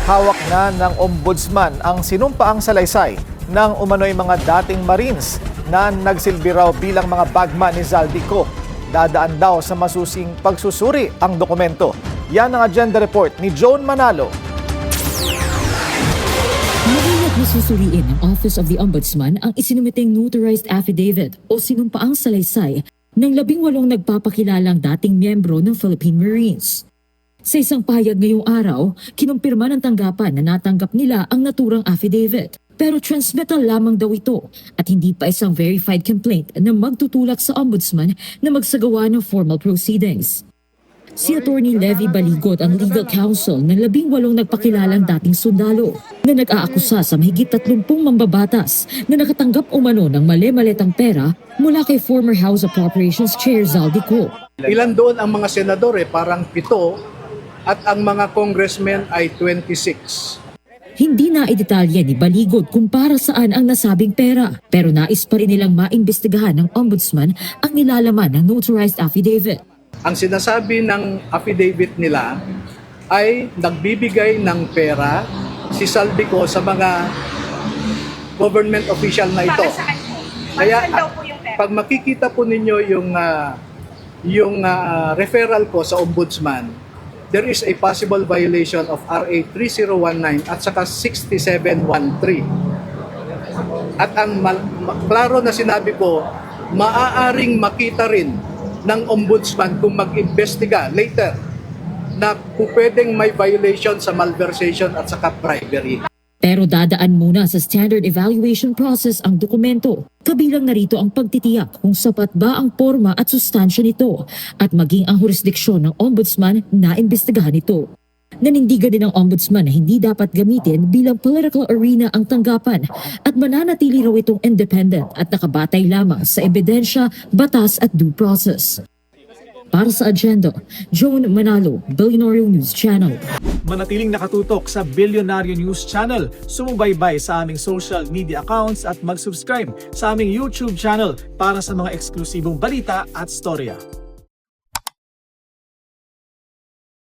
hawak na ng ombudsman ang sinumpaang salaysay ng umano'y mga dating Marines na nagsilbi raw bilang mga bagman ni Zaldico. Dadaan daw sa masusing pagsusuri ang dokumento. Yan ang agenda report ni Joan Manalo. Maingat na susuriin ng Office of the Ombudsman ang isinumiting notarized affidavit o sinumpaang salaysay ng 18 nagpapakilalang dating miyembro ng Philippine Marines. Sa isang pahayag ngayong araw, kinumpirma ng tanggapan na natanggap nila ang naturang affidavit. Pero transmittal lamang daw ito at hindi pa isang verified complaint na magtutulak sa Ombudsman na magsagawa ng formal proceedings. Si Attorney Levy Baligot ang legal counsel ng 18 nagpakilalang dating sundalo na nag-aakusa sa mahigit 30 mambabatas na nakatanggap umano ng mali-maletang pera mula kay former House Appropriations Chair Zaldico. Ilan doon ang mga senador parang 7 at ang mga congressmen ay 26. Hindi na idetalya ni Baligot kung para saan ang nasabing pera, pero nais pa rin nilang maimbestigahan ng Ombudsman ang nilalaman ng notarized affidavit. Ang sinasabi ng affidavit nila ay nagbibigay ng pera si Zaldico sa mga government official na ito. Para saan po? Kaya Saan daw po yung pera? pag makikita po ninyo yung referral ko sa Ombudsman, there is a possible violation of RA 3019 at saka 6713. At ang klaro na sinabi ko, maaaring makita rin ng Ombudsman kung mag-imbestiga later na pwedeng may violation sa malversation at saka bribery. Pero dadaan muna sa standard evaluation process ang dokumento. Kabilang narito ang pagtitiyak kung sapat ba ang porma at sustansya nito at maging ang jurisdiksyon ng Ombudsman na imbestigahan ito. Nanindigan din ng Ombudsman na hindi dapat gamitin bilang political arena ang tanggapan at mananatili raw itong independent at nakabatay lamang sa ebidensya, batas at due process. Para sa agenda, Joan Manalo, Billionaire News Channel. Manatiling nakatutok sa Billionaire News Channel. Sumubaybay sa aming social media accounts at mag-subscribe sa aming YouTube channel para sa mga eksklusibong balita at storya.